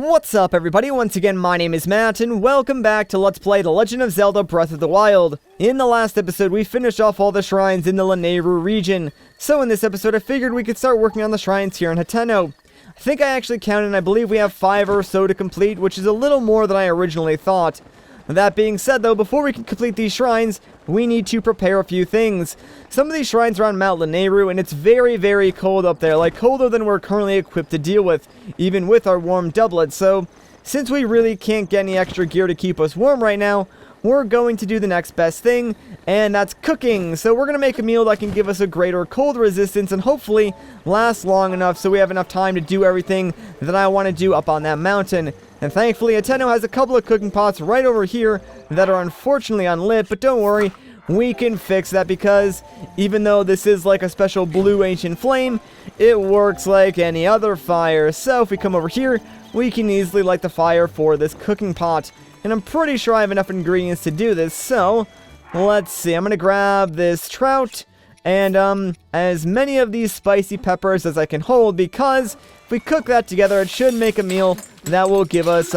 What's up everybody, once again my name is Matt and welcome back to Let's Play The Legend of Zelda Breath of the Wild. In the last episode we finished off all the shrines in the Lanayru region, so in this episode I figured we could start working on the shrines here in HATENO. I think I actually counted and I believe we have 5 or so to complete, which is a little more than I originally thought. That being said though, before we can complete these shrines, we need to prepare a few things. Some of these shrines are on Mount Lanayru and it's very cold up there, like colder than we're currently equipped to deal with, even with our warm doublet. So, since we really can't get any extra gear to keep us warm right now, we're going to do the next best thing, and that's cooking. So we're going to make a meal that can give us a greater cold resistance and hopefully last long enough so we have enough time to do everything that I want to do up on that mountain. And thankfully, HATENO has a couple of cooking pots right over here that are unfortunately unlit, but don't worry, we can fix that because even though this is like a special blue ancient flame, it works like any other fire. So if we come over here, we can easily light the fire for this cooking pot. And I'm pretty sure I have enough ingredients to do this, so let's see. I'm going to grab this trout and as many of these spicy peppers as I can hold, because if we cook that together, it should make a meal that will give us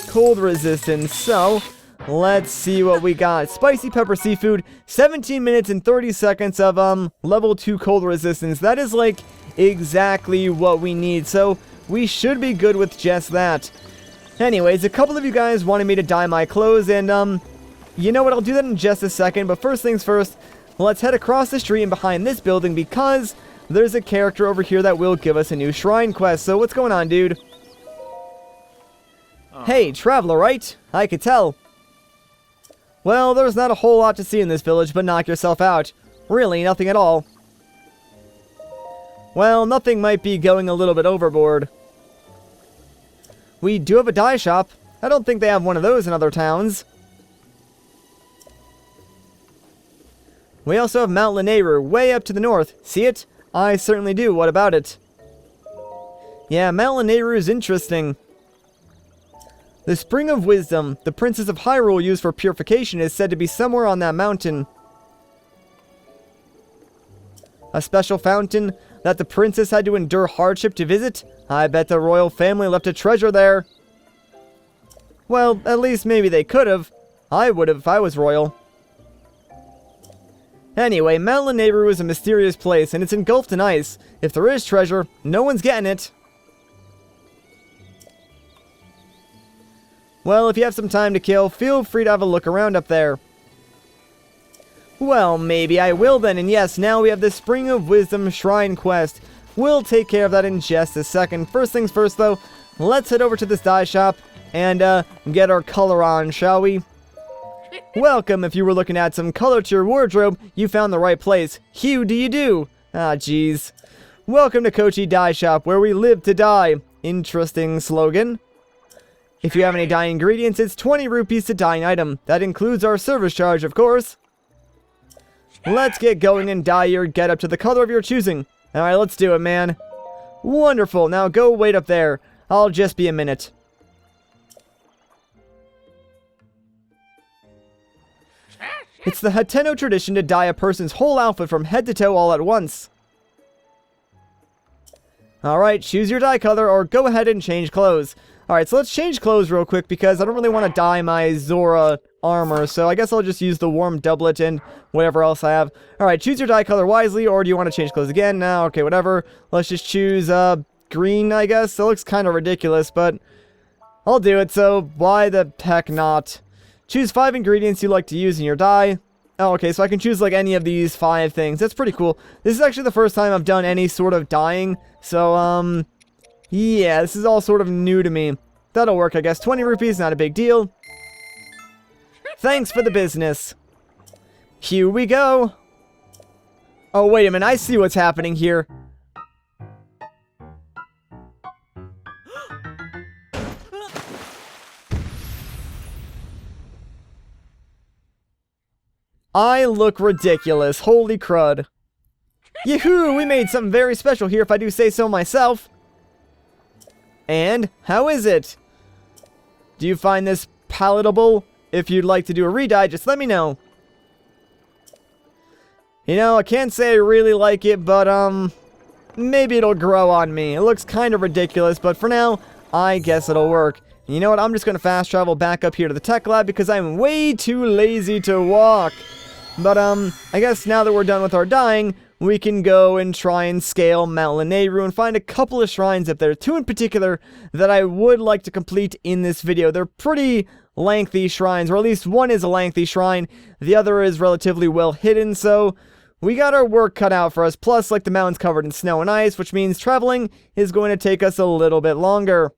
cold resistance. So let's see what we got. Spicy pepper seafood, 17 minutes and 30 seconds of level 2 cold resistance. That is like exactly what we need, so we should be good with just that. Anyways, a couple of you guys wanted me to dye my clothes, and you know what, I'll do that in just a second, but first things first, let's head across the street and behind this building because there's a character over here that will give us a new shrine quest. So what's going on, dude? Hey, traveler, right? I could tell. Well, there's not a whole lot to see in this village, but knock yourself out. Really, nothing at all. Well, nothing might be going a little bit overboard. We do have a dye shop. I don't think they have one of those in other towns. We also have Mount Lanayru, way up to the north. See it? I certainly do. What about it? Yeah, Mount Lanayru is interesting. The Spring of Wisdom, the Princess of Hyrule used for purification, is said to be somewhere on that mountain. A special fountain that the princess had to endure hardship to visit? I bet the royal family left a treasure there. Well, at least maybe they could have. I would have if I was royal. Anyway, Mount Lanayru is a mysterious place, and it's engulfed in ice. If there is treasure, no one's getting it. Well, if you have some time to kill, feel free to have a look around up there. Well, maybe I will then, and yes, now we have the Spring of Wisdom Shrine Quest. We'll take care of that in just a second. First things first, though, let's head over to this dye shop and get our color on, shall we? Welcome. If you were looking to add some color to your wardrobe, you found the right place. Hue do you do? Ah, jeez. Welcome to Kochi Dye Shop, where we live to dye. Interesting slogan. If you have any dye ingredients, it's 20 rupees to dye an item. That includes our service charge, of course. Let's get going and dye your getup to the color of your choosing. Alright, let's do it, man. Wonderful. Now go wait up there. I'll just be a minute. It's the HATENO tradition to dye a person's whole outfit from head to toe all at once. Alright, choose your dye color or go ahead and change clothes. Alright, so let's change clothes real quick because I don't really want to dye my Zora armor, so I guess I'll just use the warm doublet and whatever else I have. Alright, choose your dye color wisely, or do you want to change clothes again? No, okay, whatever. Let's just choose green, I guess. It looks kind of ridiculous, but I'll do it, so why the heck not? Choose 5 ingredients you like to use in your dye. Oh, okay, so I can choose like any of these 5 things. That's pretty cool. This is actually the first time I've done any sort of dyeing, so yeah, this is all sort of new to me. That'll work, I guess. 20 rupees, not a big deal. Thanks for the business. Here we go. Oh, wait a minute. I see what's happening here. I look ridiculous. Holy crud. Yahoo! We made something very special here, if I do say so myself. And how is it? Do you find this palatable? If you'd like to do a re-dye, just let me know. You know, I can't say I really like it, but maybe it'll grow on me. It looks kind of ridiculous, but for now, I guess it'll work. And you know what? I'm just going to fast travel back up here to the tech lab because I'm way too lazy to walk. But, I guess now that we're done with our dying, we can go and try and scale Mount Lanayru and find a couple of shrines up there. 2 in particular that I would like to complete in this video. They're pretty lengthy shrines, or at least one is a lengthy shrine. The other is relatively well hidden, so we got our work cut out for us. Plus, like, the mountain's covered in snow and ice, which means traveling is going to take us a little bit longer.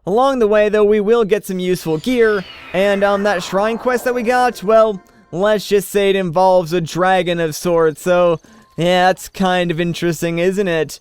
Along the way, though, we will get some useful gear, and that shrine quest that we got, well, let's just say it involves a dragon of sorts, so yeah, that's kind of interesting, isn't it?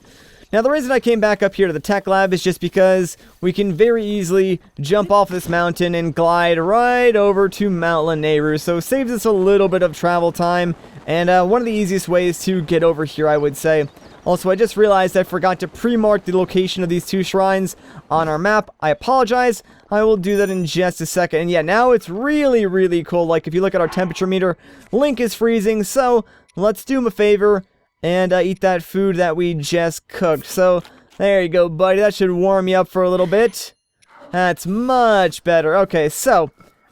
Now, the reason I came back up here to the tech lab is just because we can very easily jump off this mountain and glide right over to Mount Lanayru, so it saves us a little bit of travel time, and one of the easiest ways to get over here, I would say. Also, I just realized I forgot to pre-mark the location of these 2 shrines on our map. I apologize. I will do that in just a second. And yeah, now it's really, really cold. Like, if you look at our temperature meter, Link is freezing. So, let's do him a favor and eat that food that we just cooked. So, there you go, buddy. That should warm you up for a little bit. That's much better. Okay, so,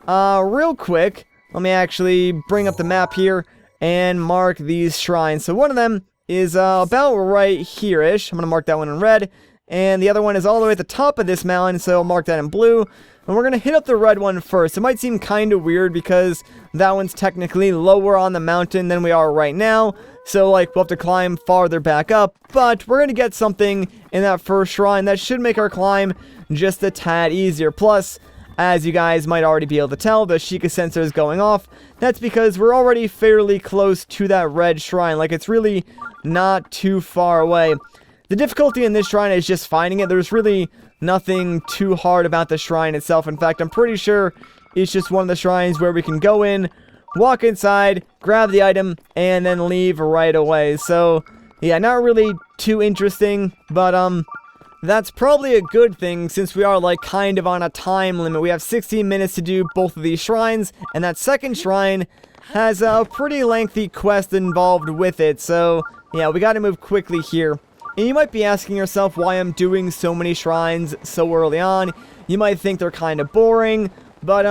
real quick, let me actually bring up the map here and mark these shrines. So, one of them is about right here-ish. I'm going to mark that one in red. And the other one is all the way at the top of this mountain, so I'll mark that in blue. And we're going to hit up the red one first. It might seem kind of weird because that one's technically lower on the mountain than we are right now. So, like, we'll have to climb farther back up. But we're going to get something in that first shrine that should make our climb just a tad easier. Plus, as you guys might already be able to tell, the Sheikah sensor is going off. That's because we're already fairly close to that red shrine. Like, it's really not too far away. The difficulty in this shrine is just finding it. There's really nothing too hard about the shrine itself. In fact, I'm pretty sure it's just one of the shrines where we can go in, walk inside, grab the item, and then leave right away. So, yeah, not really too interesting, but, that's probably a good thing since we are, like, kind of on a time limit. We have 16 minutes to do both of these shrines, and that second shrine has a pretty lengthy quest involved with it. So, yeah, we gotta move quickly here. And you might be asking yourself why I'm doing so many shrines so early on. You might think they're kind of boring, but,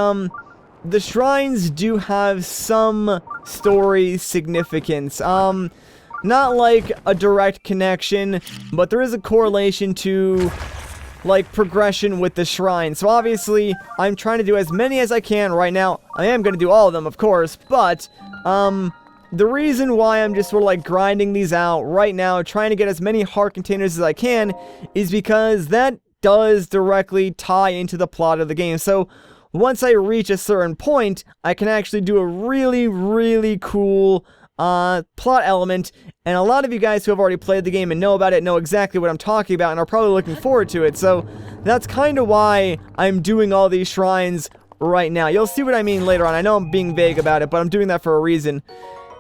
the shrines do have some story significance. Not like a direct connection, but there is a correlation to, like, progression with the shrine. So obviously, I'm trying to do as many as I can right now. I am going to do all of them, of course, but, the reason why I'm just sort of, like, grinding these out right now, trying to get as many heart containers as I can, is because that does directly tie into the plot of the game. So, once I reach a certain point, I can actually do a really, really cool plot element, and a lot of you guys who have already played the game and know about it know exactly what I'm talking about and are probably looking forward to it. So that's kind of why I'm doing all these shrines right now. You'll see what I mean later on. I know I'm being vague about it, but I'm doing that for a reason.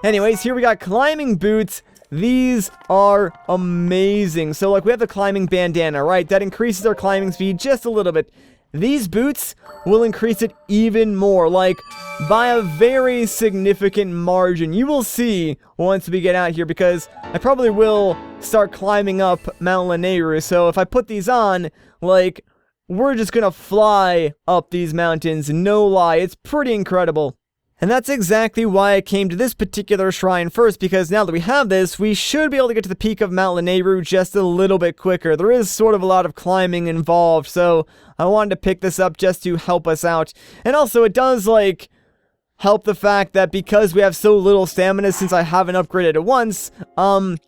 Anyways, here we got climbing boots. These are amazing. So, like, we have the climbing bandana, right? That increases our climbing speed just a little bit. These boots will increase it even more, like, by a very significant margin. You will see once we get out here, because I probably will start climbing up Mount Lanayru. So if I put these on, like, we're just gonna fly up these mountains, no lie. It's pretty incredible. And that's exactly why I came to this particular shrine first, because now that we have this, we should be able to get to the peak of Mount Lanayru just a little bit quicker. There is sort of a lot of climbing involved, so I wanted to pick this up just to help us out. And also, it does, like, help the fact that because we have so little stamina since I haven't upgraded it once,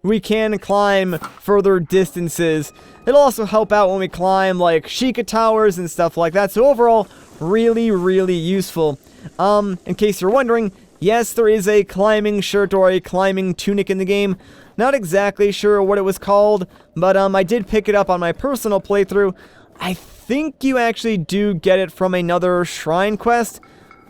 we can climb further distances. It'll also help out when we climb, like, Sheikah towers and stuff like that. So overall, really, really useful. In case you're wondering, yes, there is a climbing shirt or a climbing tunic in the game. Not exactly sure what it was called, but I did pick it up on my personal playthrough. I think you actually do get it from another shrine quest.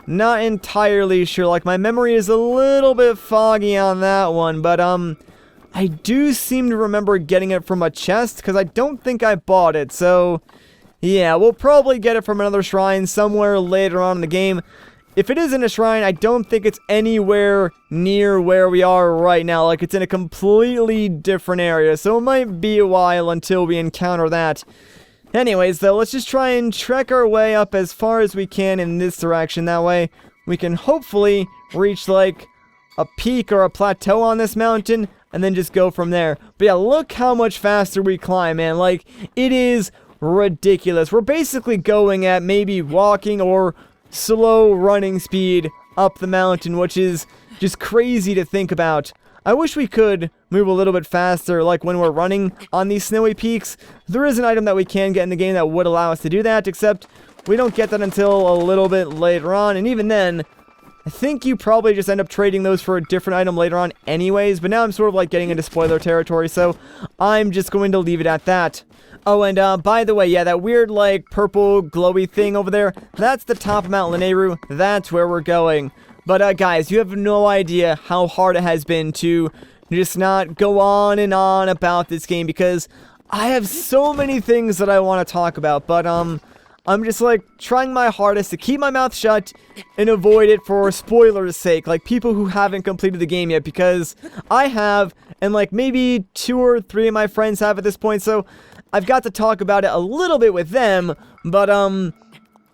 Not entirely sure. Like, my memory is a little bit foggy on that one, but I do seem to remember getting it from a chest, because I don't think I bought it. So, yeah, we'll probably get it from another shrine somewhere later on in the game. If it is in a shrine, I don't think it's anywhere near where we are right now. Like, it's in a completely different area, so it might be a while until we encounter that. Anyways, though, let's just try and trek our way up as far as we can in this direction. That way, we can hopefully reach, like, a peak or a plateau on this mountain, and then just go from there. But yeah, look how much faster we climb, man. Like, it is ridiculous. We're basically going at maybe walking or slow running speed up the mountain, which is just crazy to think about. I wish we could move a little bit faster, like when we're running on these snowy peaks. There is an item that we can get in the game that would allow us to do that, except we don't get that until a little bit later on, and even then, I think you probably just end up trading those for a different item later on anyways, but now I'm sort of like getting into spoiler territory, so I'm just going to leave it at that. Oh, and by the way, yeah, that weird, like, purple glowy thing over there, that's the top of Mount Lanayru. That's where we're going. But, guys, you have no idea how hard it has been to just not go on and on about this game, because I have so many things that I want to talk about, but, I'm just, like, trying my hardest to keep my mouth shut and avoid it for spoilers' sake, like, people who haven't completed the game yet, because I have, and, like, maybe 2 or 3 of my friends have at this point, so I've got to talk about it a little bit with them, but,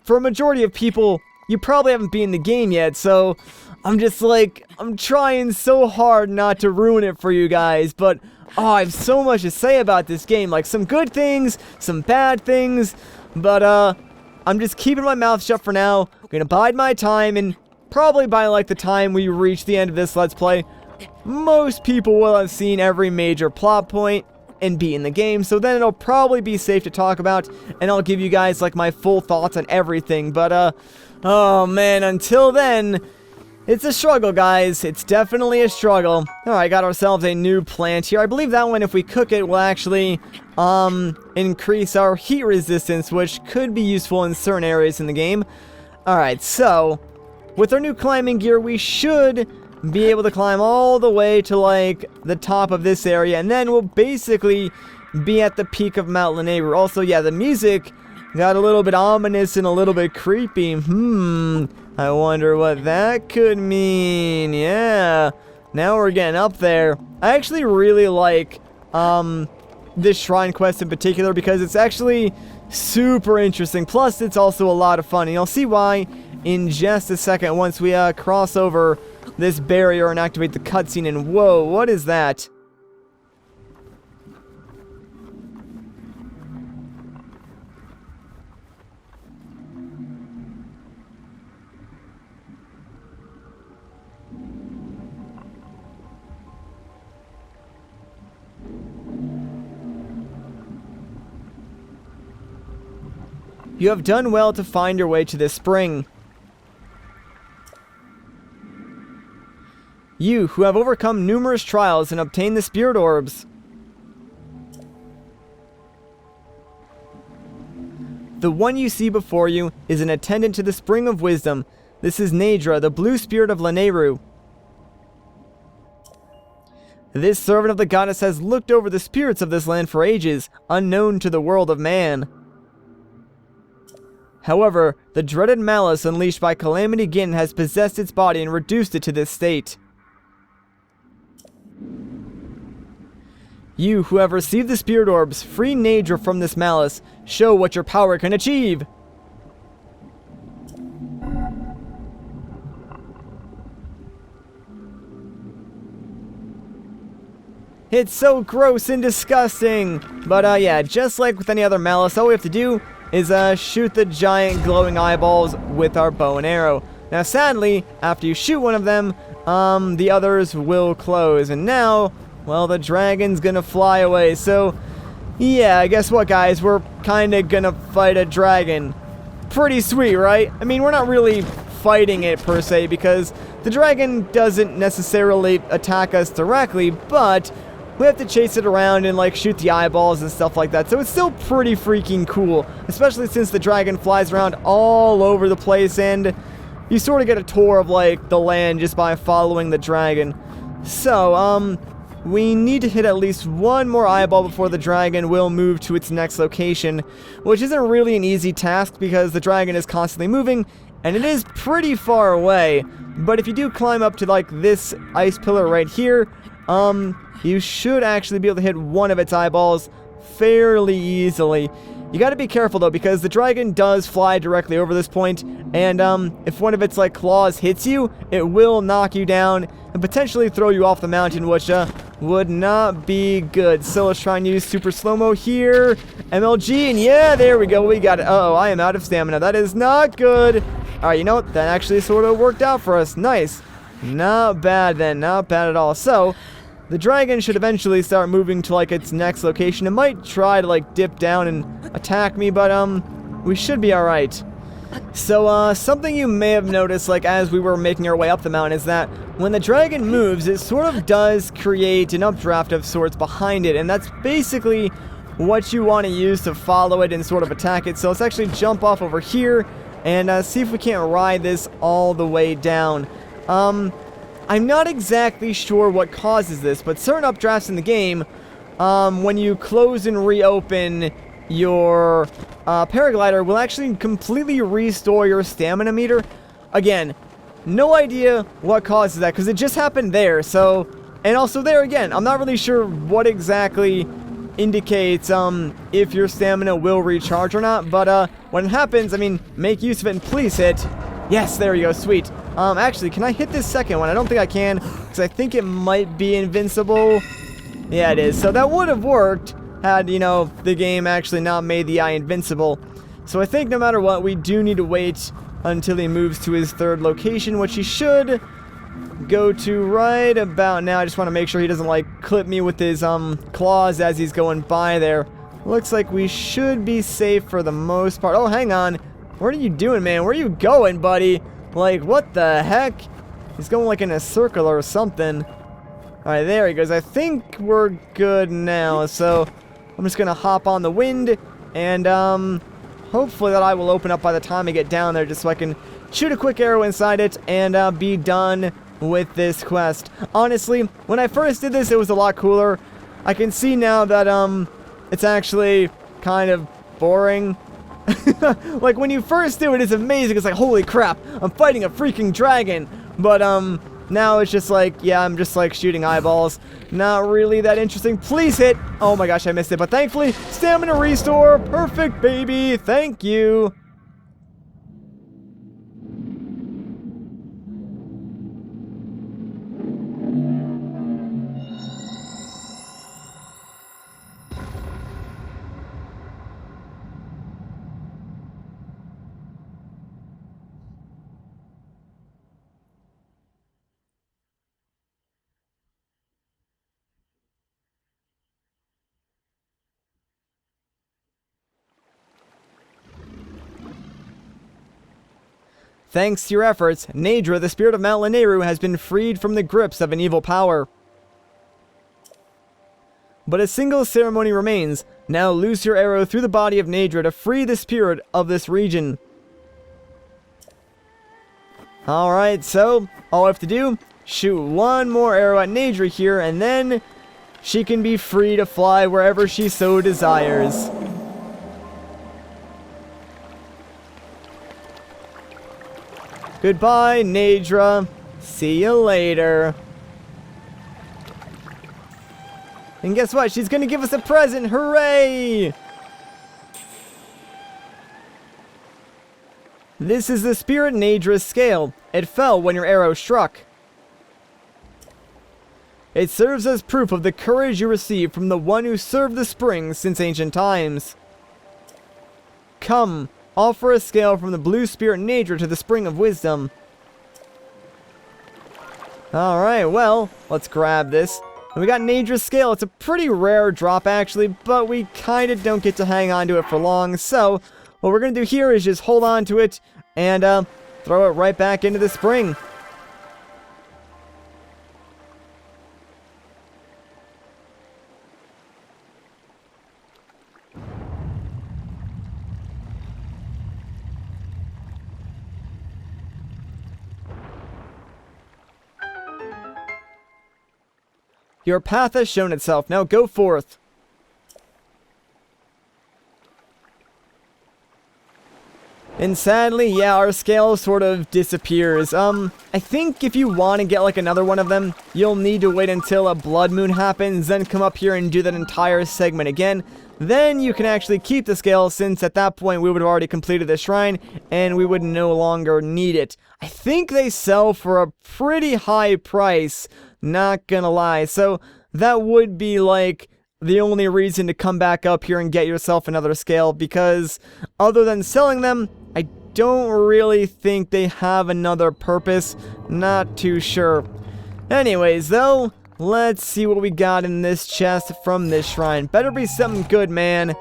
for a majority of people, you probably haven't beaten the game yet, so I'm just like, I'm trying so hard not to ruin it for you guys, but, oh, I have so much to say about this game, like, some good things, some bad things, but, I'm just keeping my mouth shut for now. I'm gonna bide my time, and probably by, like, the time we reach the end of this Let's Play, most people will have seen every major plot point and beaten the game, so then it'll probably be safe to talk about, and I'll give you guys, like, my full thoughts on everything, but, oh, man, until then, it's a struggle, guys. It's definitely a struggle. Alright, got ourselves a new plant here. I believe that one, if we cook it, will actually, increase our heat resistance, which could be useful in certain areas in the game. Alright, so, with our new climbing gear, we should be able to climb all the way to, like, the top of this area, and then we'll basically be at the peak of Mount Lanayru. Also, yeah, the music got a little bit ominous and a little bit creepy. I wonder what that could mean. Yeah, now we're getting up there. I actually really like this shrine quest in particular because it's actually super interesting. Plus, it's also a lot of fun, and you'll see why in just a second once we cross over this barrier and activate the cutscene. And whoa, what is that? You have done well to find your way to this spring. You, who have overcome numerous trials and obtained the spirit orbs. The one you see before you is an attendant to the Spring of Wisdom. This is Naydra, the blue spirit of Lanayru. This servant of the goddess has looked over the spirits of this land for ages, unknown to the world of man. However, the dreaded malice unleashed by Calamity Ganon has possessed its body and reduced it to this state. You, who have received the spirit orbs, free Naydra from this malice. Show what your power can achieve. It's so gross and disgusting. But yeah, just like with any other malice, all we have to do is shoot the giant glowing eyeballs with our bow and arrow. Now sadly, after you shoot one of them, the others will close. And now, well, the dragon's gonna fly away. So yeah, guess what, guys? We're kinda gonna fight a dragon. Pretty sweet, right? I mean, we're not really fighting it per se, because the dragon doesn't necessarily attack us directly, but we have to chase it around and, like, shoot the eyeballs and stuff like that. So it's still pretty freaking cool, especially since the dragon flies around all over the place, and you sort of get a tour of, like, the land just by following the dragon. So, we need to hit at least one more eyeball before the dragon will move to its next location, which isn't really an easy task because the dragon is constantly moving, and it is pretty far away. But if you do climb up to, like, this ice pillar right here, you should actually be able to hit one of its eyeballs fairly easily. You gotta be careful though, because the dragon does fly directly over this point, and if one of its like claws hits you, it will knock you down and potentially throw you off the mountain, which would not be good. So let's try and use super slow-mo here. MLG, and yeah, there we go, we got it. Uh-oh, I am out of stamina. That is not good. Alright, you know what? That actually sort of worked out for us. Nice. Not bad then, not bad at all. So, the dragon should eventually start moving to like its next location. It might try to like dip down and attack me, but we should be alright. So something you may have noticed like as we were making our way up the mountain is that when the dragon moves, it sort of does create an updraft of sorts behind it, and that's basically what you want to use to follow it and sort of attack it. So let's actually jump off over here and see if we can't ride this all the way down. I'm not exactly sure what causes this, but certain updrafts in the game, when you close and reopen your paraglider, will actually completely restore your stamina meter. Again, no idea what causes that, because it just happened there, so... And also there again, I'm not really sure what exactly indicates if your stamina will recharge or not, but when it happens, I mean, make use of it and please hit. Yes, there we go, sweet. Actually, can I hit this second one? I don't think I can, because I think it might be invincible. Yeah, it is. So that would have worked had, you know, the game actually not made the eye invincible. So I think no matter what, we do need to wait until he moves to his third location, which he should go to right about now. I just want to make sure he doesn't, like, clip me with his, claws as he's going by there. Looks like we should be safe for the most part. Oh, hang on. What are you doing, man? Where are you going, buddy? Like, what the heck? He's going, like, in a circle or something. Alright, there he goes. I think we're good now. So, I'm just gonna hop on the wind. And, hopefully that eye will open up by the time I get down there, just so I can shoot a quick arrow inside it and, be done with this quest. Honestly, when I first did this, it was a lot cooler. I can see now that, it's actually kind of boring. Like, when you first do it, it's amazing. It's like, holy crap, I'm fighting a freaking dragon. But, now it's just like, yeah, I'm just like shooting eyeballs. Not really that interesting. Please hit. Oh my gosh, I missed it. But thankfully, stamina restore. Perfect, baby. Thank you. Thanks to your efforts, Naydra, the spirit of Mount Lanayru, has been freed from the grips of an evil power. But a single ceremony remains. Now loose your arrow through the body of Naydra to free the spirit of this region. Alright, so all I have to do, shoot one more arrow at Naydra here, and then she can be free to fly wherever she so desires. Goodbye, Naydra. See you later. And guess what? She's gonna give us a present. Hooray! This is the Spirit Naydra's scale. It fell when your arrow struck. It serves as proof of the courage you received from the one who served the springs since ancient times. Come. Offer a scale from the blue spirit Naydra to the spring of wisdom. Alright, well, let's grab this. And we got Naydra's scale. It's a pretty rare drop, actually, but we kind of don't get to hang on to it for long. So, what we're going to do here is just hold on to it and throw it right back into the spring. Your path has shown itself. Now go forth. And sadly, yeah, our scale sort of disappears. I think if you want to get like another one of them, you'll need to wait until a blood moon happens, then come up here and do that entire segment again. Then you can actually keep the scale, since at that point we would have already completed the shrine and we would no longer need it. I think they sell for a pretty high price, not gonna lie. So that would be like the only reason to come back up here and get yourself another scale, because other than selling them, I don't really think they have another purpose. Not too sure. Anyways, though, let's see what we got in this chest from this shrine. Better be something good, man.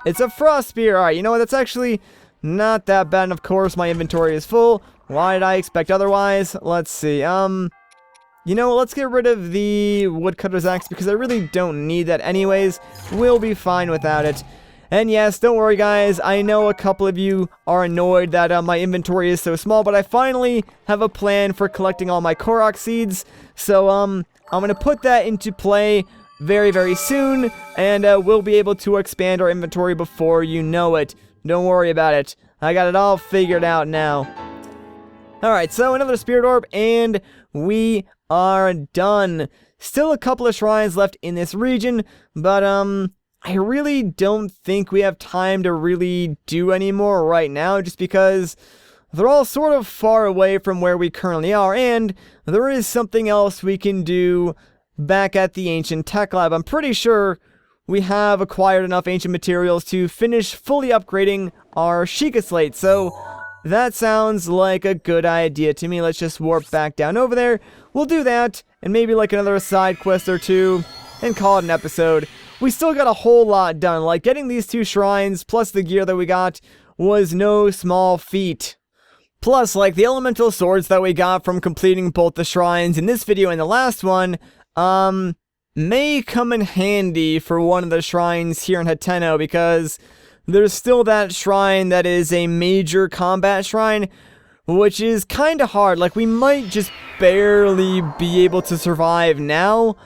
It's a frost spear. Alright, you know what? That's actually not that bad. And of course, my inventory is full. Why did I expect otherwise? Let's see. You know, let's get rid of the woodcutter's axe because I really don't need that anyways. We'll be fine without it. And yes, don't worry guys, I know a couple of you are annoyed that my inventory is so small, but I finally have a plan for collecting all my Korok seeds. So, I'm gonna put that into play very, very soon, and we'll be able to expand our inventory before you know it. Don't worry about it. I got it all figured out now. Alright, so another spirit orb, and we are done. Still a couple of shrines left in this region, but I really don't think we have time to really do any more right now, just because they're all sort of far away from where we currently are, and there is something else we can do back at the Ancient Tech Lab. I'm pretty sure we have acquired enough ancient materials to finish fully upgrading our Sheikah Slate, so that sounds like a good idea to me. Let's just warp back down over there. We'll do that, and maybe like another side quest or two, and call it an episode. We still got a whole lot done. Like, getting these 2 shrines, plus the gear that we got, was no small feat. Plus, like, the elemental swords that we got from completing both the shrines in this video and the last one, may come in handy for one of the shrines here in HATENO, because there's still that shrine that is a major combat shrine, which is kind of hard. Like, we might just barely be able to survive now,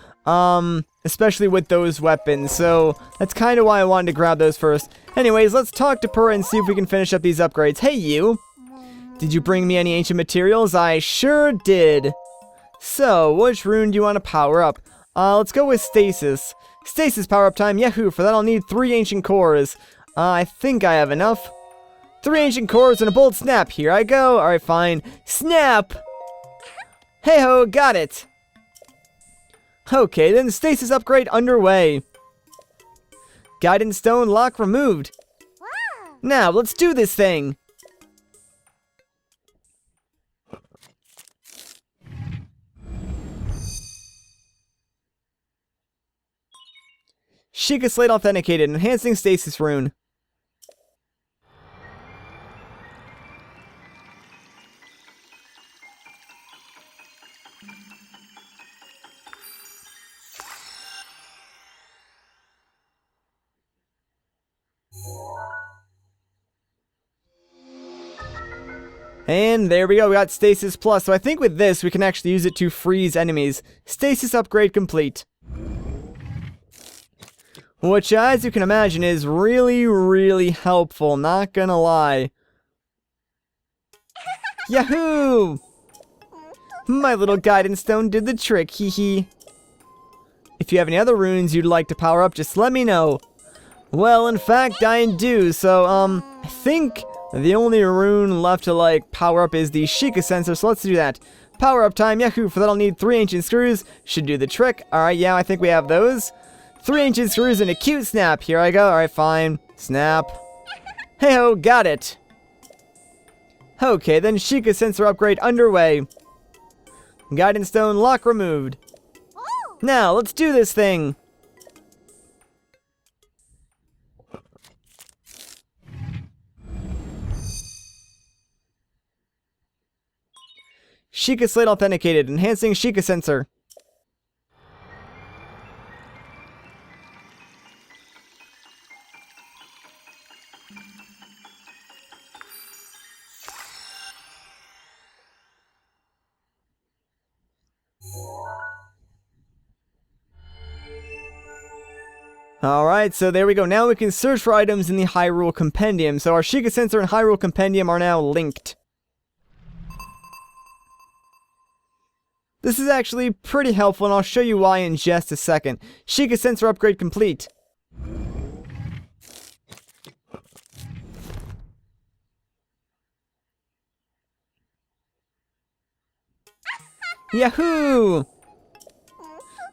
especially with those weapons. So that's kind of why I wanted to grab those first. Anyways, let's talk to Per and see if we can finish up these upgrades. Hey, you! Did you bring me any ancient materials? I sure did. So, which rune do you want to power up? Let's go with Stasis. Stasis power up time, yahoo! For that I'll need 3 ancient cores. I think I have enough. 3 ancient cores and a bolt snap. Here I go. Alright, fine. Snap! Hey ho, got it! Okay, then stasis upgrade underway. Guidance stone lock removed. Now, let's do this thing! Sheikah Slate authenticated, enhancing stasis rune. And there we go, we got Stasis Plus. So I think with this, we can actually use it to freeze enemies. Stasis upgrade complete. Which, as you can imagine, is really, really helpful, not gonna lie. Yahoo! My little guidance stone did the trick, hee hee. If you have any other runes you'd like to power up, just let me know. Well, in fact, I do, so, I think the only rune left to, like, power up is the Sheikah sensor, so let's do that. Power up time, yahoo! For that I'll need 3 ancient screws. Should do the trick. Alright, yeah, I think we have those. 3 ancient screws and a cute snap. Here I go. Alright, fine. Snap. Hey ho, got it. Okay, then Sheikah sensor upgrade underway. Guidance stone lock removed. Now, let's do this thing. Sheikah Slate authenticated, enhancing Sheikah sensor. Alright, so there we go. Now we can search for items in the Hyrule Compendium. So our Sheikah Sensor and Hyrule Compendium are now linked. This is actually pretty helpful, and I'll show you why in just a second. Sheikah Sensor upgrade complete. Yahoo!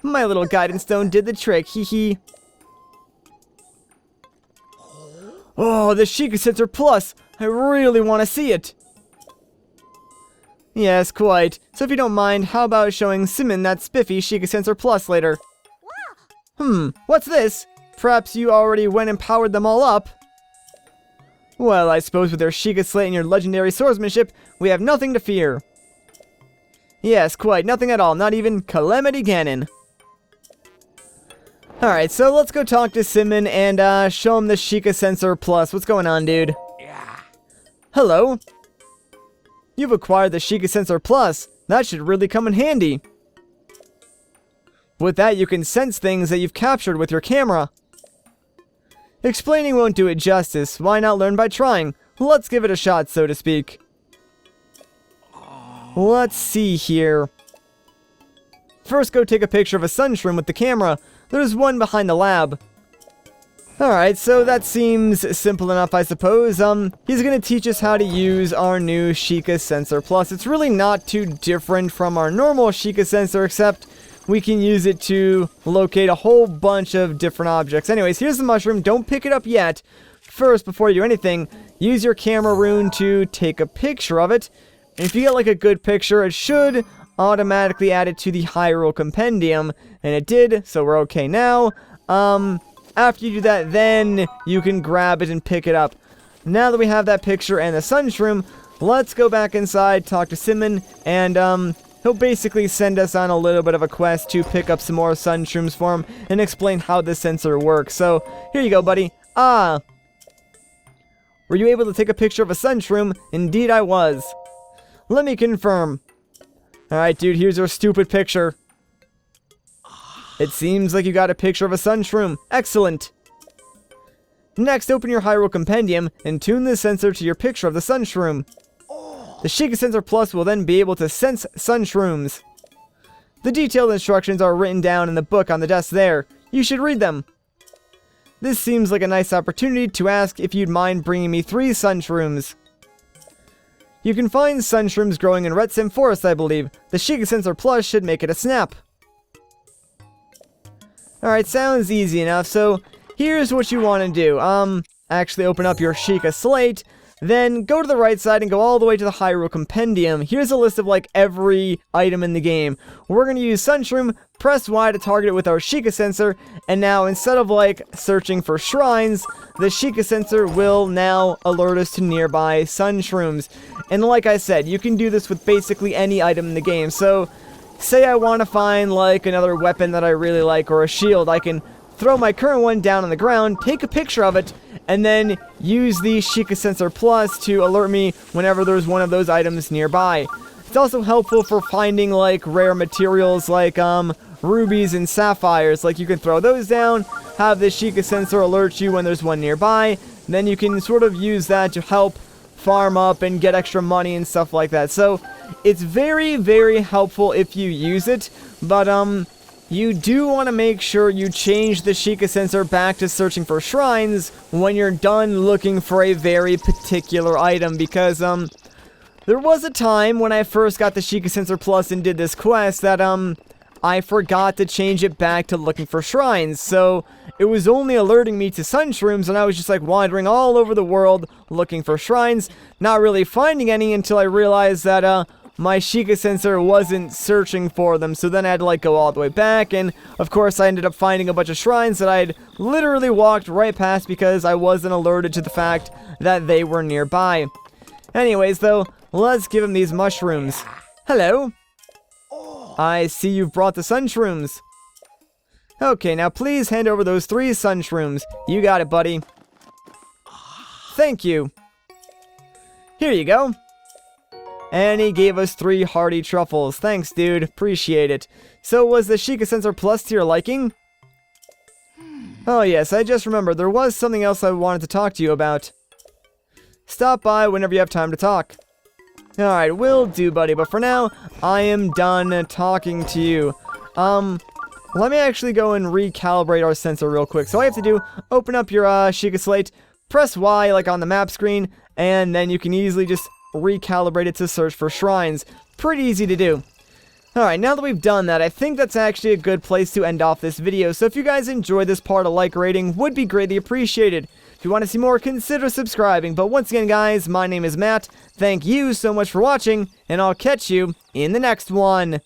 My little guidance stone did the trick, hee hee. Oh, the Sheikah Sensor Plus! I really want to see it! Yes, quite. So if you don't mind, how about showing Simon that spiffy Sheikah Sensor Plus later? What's this? Perhaps you already went and powered them all up? Well, I suppose with their Sheikah Slate and your legendary swordsmanship, we have nothing to fear. Yes, quite, nothing at all, not even Calamity Ganon. Alright, so let's go talk to Simon and show him the Sheikah Sensor Plus. What's going on, dude? Yeah. Hello? You've acquired the Sheikah Sensor Plus. That should really come in handy. With that, you can sense things that you've captured with your camera. Explaining won't do it justice. Why not learn by trying? Let's give it a shot, so to speak. Let's see here. First, go take a picture of a sunshroom with the camera. There's one behind the lab. Alright, so that seems simple enough, I suppose. He's gonna teach us how to use our new Sheikah Sensor Plus. It's really not too different from our normal Sheikah Sensor, except we can use it to locate a whole bunch of different objects. Anyways, here's the mushroom. Don't pick it up yet. First, before you do anything, use your camera rune to take a picture of it. And if you get like a good picture, it should automatically add it to the Hyrule Compendium. And it did, so we're okay now. After you do that, then you can grab it and pick it up. Now that we have that picture and the sunshroom, let's go back inside, talk to Simon, and he'll basically send us on a little bit of a quest to pick up some more sunshrooms for him and explain how the sensor works. So, here you go, buddy. Were you able to take a picture of a sunshroom? Indeed I was. Let me confirm. Alright, dude, here's your stupid picture. It seems like you got a picture of a sunshroom. Excellent. Next, open your Hyrule Compendium and tune the sensor to your picture of the sunshroom. The Sheikah Sensor Plus will then be able to sense sunshrooms. The detailed instructions are written down in the book on the desk there. You should read them. This seems like a nice opportunity to ask if you'd mind bringing me 3 sunshrooms. You can find sunshrooms growing in Retsim Forest, I believe. The Sheikah Sensor Plus should make it a snap. Alright, sounds easy enough, so here's what you want to do. Actually open up your Sheikah Slate, then go to the right side and go all the way to the Hyrule Compendium. Here's a list of like every item in the game. We're going to use Sunshroom, press Y to target it with our Sheikah Sensor, and now instead of like searching for shrines, the Sheikah Sensor will now alert us to nearby Sunshrooms. And like I said, you can do this with basically any item in the game. So, say I want to find like another weapon that I really like or a shield, I can throw my current one down on the ground, take a picture of it, and then use the Sheikah Sensor Plus to alert me whenever there's one of those items nearby. It's also helpful for finding like rare materials like rubies and sapphires. Like you can throw those down, have the Sheikah Sensor alert you when there's one nearby, then you can sort of use that to help farm up and get extra money and stuff like that. So it's very, very helpful if you use it, but you do want to make sure you change the Sheikah Sensor back to searching for shrines when you're done looking for a very particular item, because there was a time when I first got the Sheikah Sensor Plus and did this quest that I forgot to change it back to looking for shrines, so it was only alerting me to sunshrooms, and I was just like wandering all over the world looking for shrines, not really finding any until I realized that my Sheikah Sensor wasn't searching for them. So then I had to like go all the way back, and of course I ended up finding a bunch of shrines that I'd literally walked right past because I wasn't alerted to the fact that they were nearby. Anyways though, let's give him these mushrooms. Hello. I see you've brought the sunshrooms. Okay, now please hand over those 3 sunshrooms. You got it, buddy. Thank you. Here you go. And he gave us 3 hearty truffles. Thanks, dude. Appreciate it. So was the Sheikah Sensor Plus to your liking? Oh yes, I just remembered there was something else I wanted to talk to you about. Stop by whenever you have time to talk. Alright, will do, buddy, but for now, I am done talking to you. Let me actually go and recalibrate our sensor real quick. So all you have to do, open up your Sheikah Slate, press Y like on the map screen, and then you can easily just recalibrate it to search for shrines. Pretty easy to do. Alright, now that we've done that, I think that's actually a good place to end off this video. So if you guys enjoyed this part, a like rating would be greatly appreciated. If you want to see more, consider subscribing. But once again, guys, my name is Matt. Thank you so much for watching, and I'll catch you in the next one.